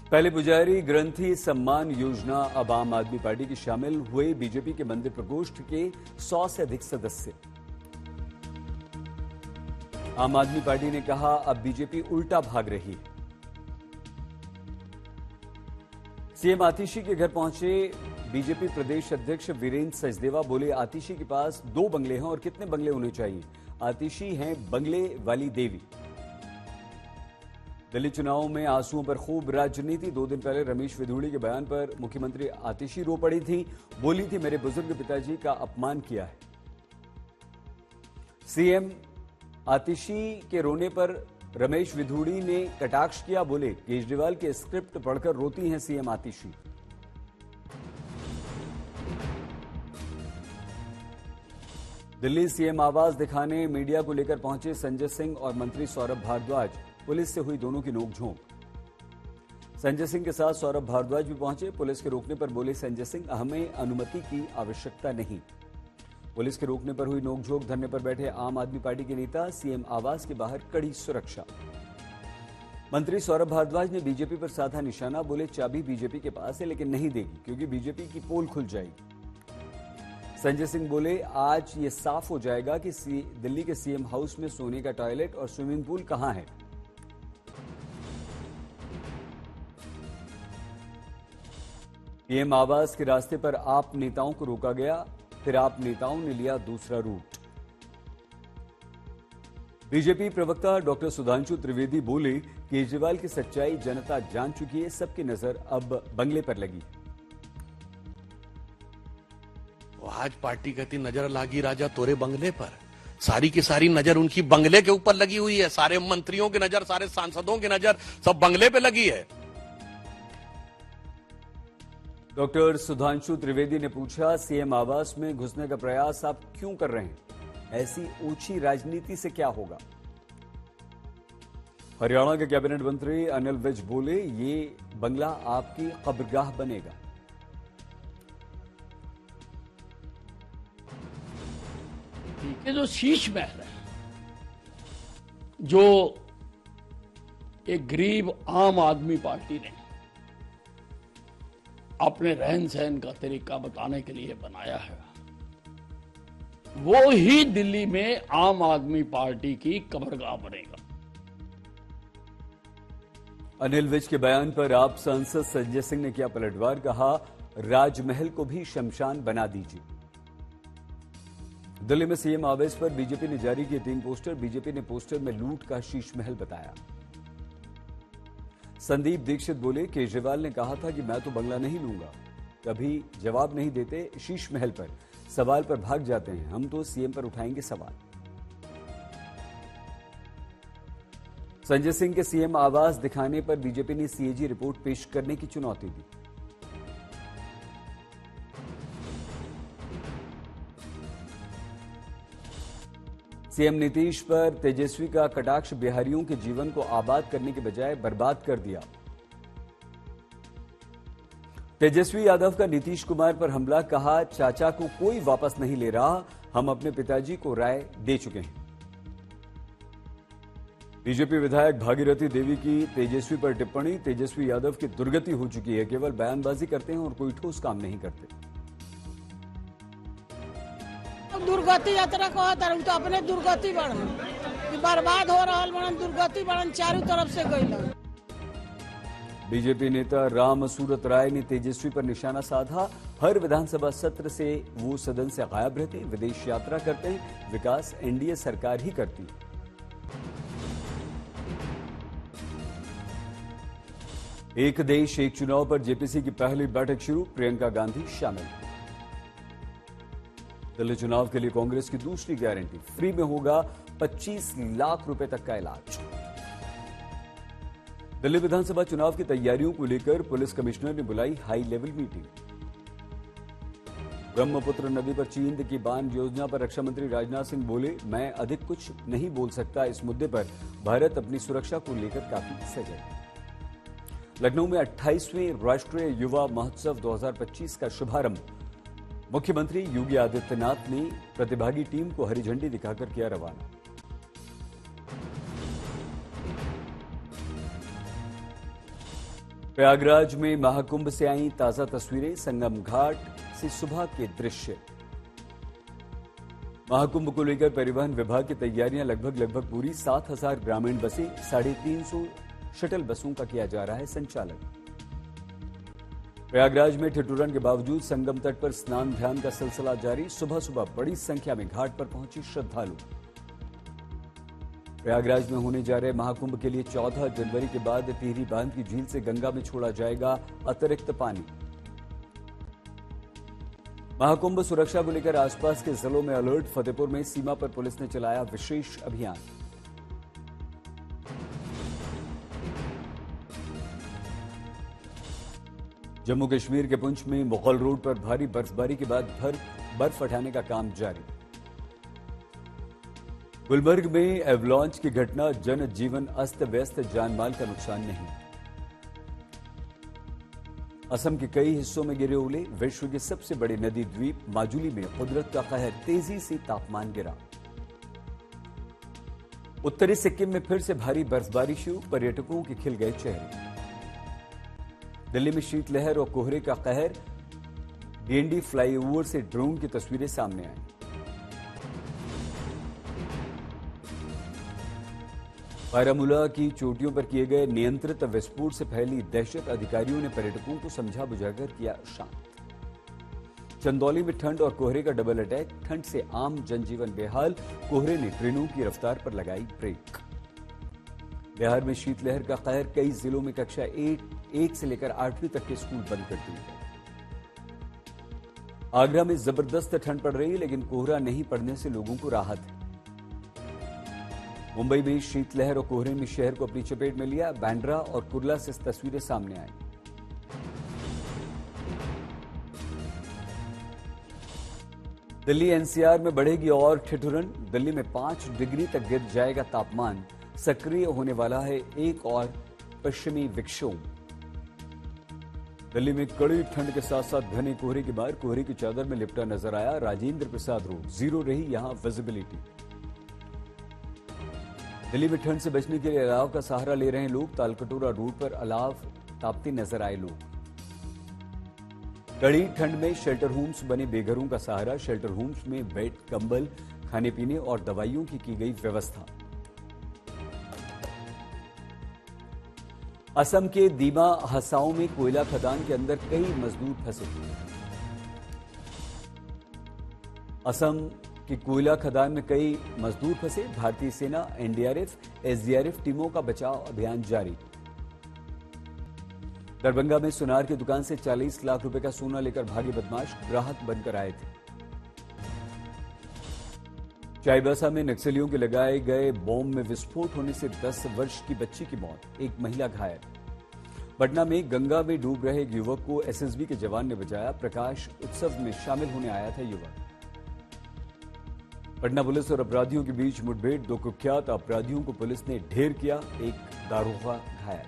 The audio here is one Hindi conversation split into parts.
पहले पुजारी ग्रंथी सम्मान योजना अब आम आदमी पार्टी की शामिल हुए बीजेपी के मंदिर प्रकोष्ठ के 100 से अधिक सदस्य। आम आदमी पार्टी ने कहा अब बीजेपी उल्टा भाग रही है। सीएम आतिशी के घर पहुंचे बीजेपी प्रदेश अध्यक्ष वीरेंद्र सचदेवा, बोले आतिशी के पास 2 बंगले हैं और कितने बंगले होने चाहिए, आतिशी हैं बंगले वाली देवी। दिल्ली चुनाव में आंसुओं पर खूब राजनीति। 2 दिन पहले रमेश विधूड़ी के बयान पर मुख्यमंत्री आतिशी रो पड़ी थी, बोली थी मेरे बुजुर्ग पिताजी का अपमान किया है। सीएम आतिशी के रोने पर रमेश विधूड़ी ने कटाक्ष किया, बोले केजरीवाल के स्क्रिप्ट पढ़कर रोती हैं सीएम आतिशी। दिल्ली सीएम आवास दिखाने मीडिया को लेकर पहुंचे संजय सिंह और मंत्री सौरभ भारद्वाज, पुलिस से हुई दोनों की नोकझोंक। संजय सिंह के साथ सौरभ भारद्वाज भी पहुंचे। पुलिस के रोकने पर बोले संजय सिंह, हमें अनुमति की आवश्यकता नहीं। पुलिस के रोकने पर हुई नोकझोंक। धरने पर बैठे आम आदमी पार्टी के नेता, सीएम आवास के बाहर कड़ी सुरक्षा। मंत्री सौरभ भारद्वाज ने बीजेपी पर साधा निशाना, बोले चाबी बीजेपी के पास है लेकिन नहीं देगी क्योंकि बीजेपी की पोल खुल जाएगी। संजय सिंह बोले आज ये साफ हो जाएगा कि दिल्ली के सीएम हाउस में सोने का टॉयलेट और स्विमिंग पूल कहां है। पीएम आवास के रास्ते पर आप नेताओं को रोका गया, फिर आप नेताओं ने लिया दूसरा रूट। बीजेपी प्रवक्ता डॉक्टर सुधांशु त्रिवेदी बोले केजरीवाल की सच्चाई जनता जान चुकी है, सबकी नजर अब बंगले पर लगी। आज पार्टी कहती नजर लागी राजा तोरे बंगले पर, सारी की सारी नजर उनकी बंगले के ऊपर लगी हुई है। सारे मंत्रियों की नजर, सारे सांसदों की नजर सब बंगले पे लगी है। डॉक्टर सुधांशु त्रिवेदी ने पूछा, सीएम आवास में घुसने का प्रयास आप क्यों कर रहे हैं? ऐसी ऊंची राजनीति से क्या होगा? हरियाणा के कैबिनेट मंत्री अनिल विज बोले ये बंगला आपकी कब्रगाह बनेगा। ये जो शीश महल है, जो एक गरीब आम आदमी पार्टी ने अपने रहन सहन का तरीका बताने के लिए बनाया है, वो ही दिल्ली में आम आदमी पार्टी की कब्रगाह बनेगा। अनिल विज के बयान पर आप सांसद संजय सिंह ने किया पलटवार, कहा राजमहल को भी शमशान बना दीजिए। दिल्ली में सीएम आवास पर बीजेपी ने जारी किए 3 पोस्टर। बीजेपी ने पोस्टर में लूट का शीश महल बताया। संदीप दीक्षित बोले केजरीवाल ने कहा था कि मैं तो बंगला नहीं लूंगा, कभी जवाब नहीं देते शीश महल पर, सवाल पर भाग जाते हैं, हम तो सीएम पर उठाएंगे सवाल। संजय सिंह के सीएम आवास दिखाने पर बीजेपी ने सीएजी रिपोर्ट पेश करने की चुनौती दी। सीएम नीतीश पर तेजस्वी का कटाक्ष, बिहारियों के जीवन को आबाद करने के बजाय बर्बाद कर दिया। तेजस्वी यादव का नीतीश कुमार पर हमला, कहा चाचा को कोई वापस नहीं ले रहा, हम अपने पिताजी को राय दे चुके हैं। बीजेपी विधायक भागीरथी देवी की तेजस्वी पर टिप्पणी, तेजस्वी यादव की दुर्गति हो चुकी है, केवल बयानबाजी करते हैं और कोई ठोस काम नहीं करते। दुर्गति यात्रा को तो अपने दुर्गति बढ़न, बर्बाद हो रहा बढ़न, दुर्गति बढ़न चारों तरफ से गई। बीजेपी नेता राम सूरत राय ने तेजस्वी पर निशाना साधा, हर विधानसभा सत्र से वो सदन से गायब रहते, विदेश यात्रा करते हैं, विकास एनडीए सरकार ही करती है। एक देश एक चुनाव पर जेपीसी की पहली बैठक शुरू, प्रियंका गांधी शामिल। दिल्ली चुनाव के लिए कांग्रेस की दूसरी गारंटी, फ्री में होगा 25 लाख रुपए तक का इलाज। दिल्ली विधानसभा चुनाव की तैयारियों को लेकर पुलिस कमिश्नर ने बुलाई हाई लेवल मीटिंग। ब्रह्मपुत्र नदी पर चीन की बांध योजना पर रक्षा मंत्री राजनाथ सिंह बोले मैं अधिक कुछ नहीं बोल सकता, इस मुद्दे पर भारत अपनी सुरक्षा को लेकर काफी सजग है। लखनऊ में 28वें राष्ट्रीय युवा महोत्सव 2025 का शुभारंभ, मुख्यमंत्री योगी आदित्यनाथ ने प्रतिभागी टीम को हरी झंडी दिखाकर किया रवाना। प्रयागराज में महाकुंभ से आई ताजा तस्वीरें, संगम घाट से सुबह के दृश्य। महाकुंभ को लेकर परिवहन विभाग की तैयारियां लगभग पूरी। 7,000 ग्रामीण बसें, 350 शटल बसों का किया जा रहा है संचालन। प्रयागराज में ठिठुरन के बावजूद संगम तट पर स्नान ध्यान का सिलसिला जारी। सुबह सुबह बड़ी संख्या में घाट पर पहुंचे श्रद्धालु। प्रयागराज में होने जा रहे महाकुंभ के लिए 14 जनवरी के बाद टिहरी बांध की झील से गंगा में छोड़ा जाएगा अतिरिक्त पानी। महाकुंभ सुरक्षा को लेकर आसपास के जिलों में अलर्ट। फतेहपुर में सीमा पर पुलिस ने चलाया विशेष अभियान। जम्मू कश्मीर के पुंछ में मुगल रोड पर भारी बर्फबारी के बाद बर्फ हटाने का काम जारी। गुलबर्ग में एवलॉन्च की घटना, जनजीवन अस्त व्यस्त, जानमाल का नुकसान नहीं। असम के कई हिस्सों में गिरे ओले। विश्व के सबसे बड़े नदी द्वीप माजुली में कुदरत का कहर, तेजी से तापमान गिरा। उत्तरी सिक्किम में फिर से भारी बर्फबारी शुरू, पर्यटकों के खिल गए चेहरे। दिल्ली में शीतलहर और कोहरे का कहर, डीएनडी फ्लाईओवर से ड्रोन की तस्वीरें सामने आई। बारामूला की चोटियों पर किए गए नियंत्रित विस्फोट से फैली दहशत, अधिकारियों ने पर्यटकों को समझा बुझाकर किया शांत। चंदौली में ठंड और कोहरे का डबल अटैक, ठंड से आम जनजीवन बेहाल, कोहरे ने ट्रेनों की रफ्तार पर लगाई ब्रेक। बिहार में शीतलहर का कहर, कई जिलों में कक्षा 1 से लेकर 8वीं तक के स्कूल बंद कर दिए गए। आगरा में जबरदस्त ठंड पड़ रही है, लेकिन कोहरा नहीं पड़ने से लोगों को राहत है। मुंबई में शीतलहर और कोहरे में शहर को अपनी चपेट में लिया। बांद्रा और कुर्ला से तस्वीरें सामने आई। दिल्ली एनसीआर में बढ़ेगी और ठिठुरन, दिल्ली में 5 डिग्री तक गिर जाएगा तापमान। सक्रिय होने वाला है एक और पश्चिमी विक्षोभ। दिल्ली में कड़ी ठंड के साथ साथ घने कोहरे की मार, कोहरे की चादर में लिपटा नजर आया राजेंद्र प्रसाद रोड। 0 रही यहां विजिबिलिटी। दिल्ली में ठंड से बचने के लिए अलाव का सहारा ले रहे हैं लोग। तालकटोरा रोड पर अलाव तापते नजर आए लोग। कड़ी ठंड में शेल्टर होम्स बने बेघरों का सहारा। शेल्टर होम्स में बेड, कंबल, खाने पीने और दवाइयों की गई व्यवस्था। असम के दीमा हसाओं में कोयला खदान के अंदर कई मजदूर फंसे। असम की कोयला खदान में कई मजदूर फंसे। भारतीय सेना, एनडीआरएफ, एसडीआरएफ टीमों का बचाव अभियान जारी। दरभंगा में सुनार की दुकान से 40 लाख रुपए का सोना लेकर भागे बदमाश, ग्राहक बनकर आए थे। चाईबासा में नक्सलियों के लगाए गए बॉम्ब में विस्फोट होने से 10 वर्ष की बच्ची की मौत, एक महिला घायल। पटना में गंगा में डूब रहे एक युवक को एसएसबी के जवान ने बचाया। प्रकाश उत्सव में शामिल होने आया था युवक। पटना पुलिस और अपराधियों के बीच मुठभेड़, 2 कुख्यात अपराधियों को पुलिस ने ढेर किया, एक दारोगा घायल।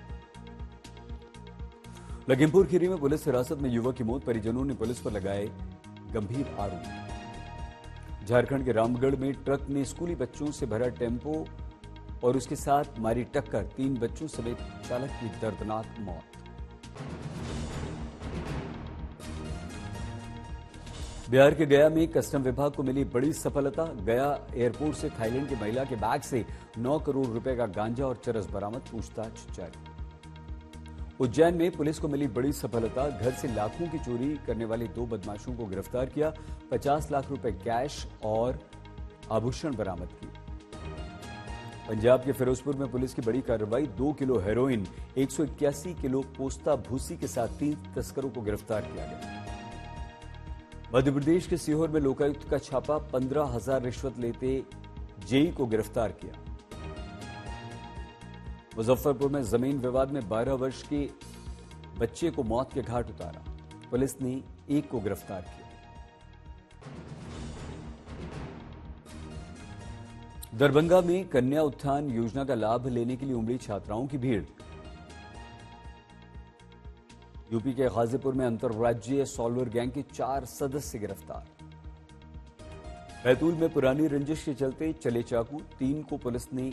लखीमपुर खीरी में पुलिस हिरासत में युवक की मौत, परिजनों ने पुलिस पर लगाए गंभीर आरोप। झारखंड के रामगढ़ में ट्रक ने स्कूली बच्चों से भरा टेम्पो और उसके साथ मारी टक्कर, 3 बच्चों समेत चालक की दर्दनाक मौत। बिहार के गया में कस्टम विभाग को मिली बड़ी सफलता। गया एयरपोर्ट से थाईलैंड की महिला के बैग से 9 करोड़ रुपए का गांजा और चरस बरामद, पूछताछ जारी। उज्जैन में पुलिस को मिली बड़ी सफलता। घर से लाखों की चोरी करने वाले 2 बदमाशों को गिरफ्तार किया। 50 लाख रुपए कैश और आभूषण बरामद किए। पंजाब के फिरोजपुर में पुलिस की बड़ी कार्रवाई। 2 किलो हेरोइन, 181 किलो पोस्ता भूसी के साथ 3 तस्करों को गिरफ्तार किया गया। मध्य प्रदेश के सीहोर में लोकायुक्त का छापा, 15,000 रिश्वत लेते जेई को गिरफ्तार किया। मुजफ्फरपुर में जमीन विवाद में 12 वर्ष के बच्चे को मौत के घाट उतारा, पुलिस ने एक को गिरफ्तार किया। दरभंगा में कन्या उत्थान योजना का लाभ लेने के लिए उमड़ी छात्राओं की भीड़। यूपी के गाजीपुर में अंतर्राज्यीय सॉल्वर गैंग के 4 सदस्य गिरफ्तार। बैतूल में पुरानी रंजिश के चलते चले चाकू, 3 को पुलिस ने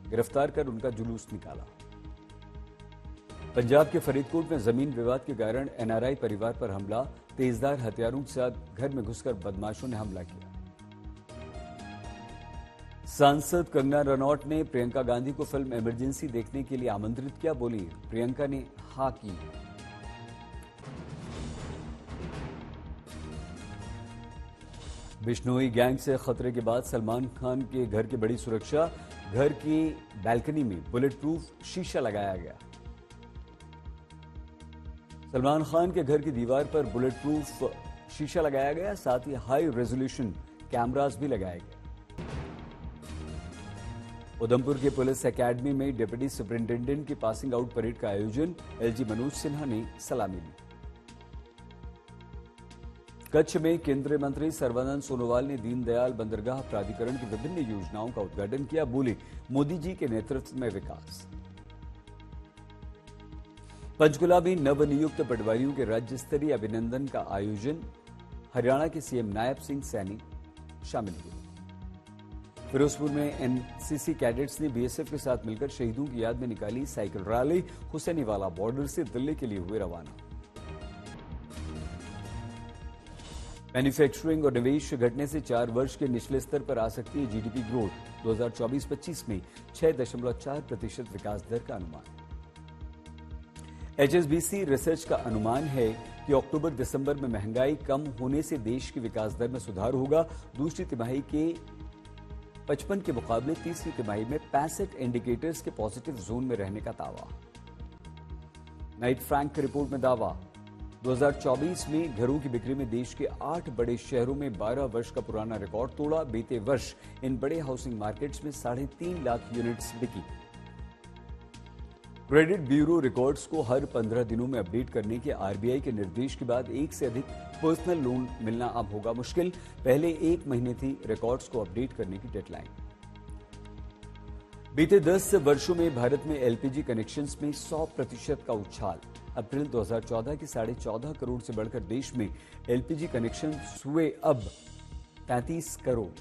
गिरफ्तार कर उनका जुलूस निकाला। पंजाब के फरीदकोट में जमीन विवाद के कारण एनआरआई परिवार पर हमला, तेजधार हथियारों के साथ घर में घुसकर बदमाशों ने हमला किया। सांसद कंगना रनौत ने प्रियंका गांधी को फिल्म इमरजेंसी देखने के लिए आमंत्रित किया, बोली प्रियंका ने हाँ की। बिश्नोई गैंग से खतरे के बाद सलमान खान के घर की बड़ी सुरक्षा, घर की बैल्कनी में बुलेट प्रूफ शीशा लगाया गया। सलमान खान के घर की दीवार पर बुलेट प्रूफ शीशा लगाया गया, साथ ही हाई रेजोल्यूशन कैमरास भी लगाए गए। उधमपुर के पुलिस एकेडमी में डिप्टी सुपरिंटेंडेंट की पासिंग आउट परेड का आयोजन, एलजी मनोज सिन्हा ने सलामी ली। कच्छ में केंद्रीय मंत्री सर्बानंद सोनोवाल ने दीनदयाल बंदरगाह प्राधिकरण की विभिन्न योजनाओं का उद्घाटन किया, बोले मोदी जी के नेतृत्व में विकास। पंचकुला में नवनियुक्त पटवारियों के राज्य स्तरीय अभिनंदन का आयोजन, हरियाणा के सीएम नायब सिंह सैनी शामिल हुए। फिरोजपुर में एनसीसी कैडेट्स ने बीएसएफ के साथ मिलकर शहीदों की याद में निकाली साइकिल रैली, हुसैनीवाला बॉर्डर से दिल्ली के लिए हुए रवाना। मैन्युफैक्चरिंग और निवेश घटने से 4 वर्ष के निचले स्तर पर आ सकती है जीडीपी ग्रोथ, 2024-25 में 6.4% विकास दर का अनुमान। एचएसबीसी रिसर्च का अनुमान है कि अक्टूबर-दिसंबर में महंगाई कम होने से देश की विकास दर में सुधार होगा। दूसरी तिमाही के 55 के मुकाबले तीसरी तिमाही में 65 इंडिकेटर्स के पॉजिटिव जोन में रहने का दावा। नाइट फ्रैंक की रिपोर्ट में दावा, 2024 में घरों की बिक्री में देश के 8 बड़े शहरों में 12 वर्ष का पुराना रिकॉर्ड तोड़ा। बीते वर्ष इन बड़े हाउसिंग मार्केट्स में 3.5 लाख यूनिट्स बिकी। क्रेडिट ब्यूरो रिकॉर्ड्स को हर 15 दिनों में अपडेट करने के आरबीआई के निर्देश के बाद एक से अधिक पर्सनल लोन मिलना अब होगा मुश्किल। पहले 1 महीने थी रिकॉर्ड्स को अपडेट करने की डेडलाइन। बीते 10 वर्षों में भारत में एलपीजी कनेक्शंस में 100% का उछाल। अप्रैल 2014 के 14.5 करोड़ से बढ़कर देश में एलपीजी कनेक्शन हुए अब 33 करोड़।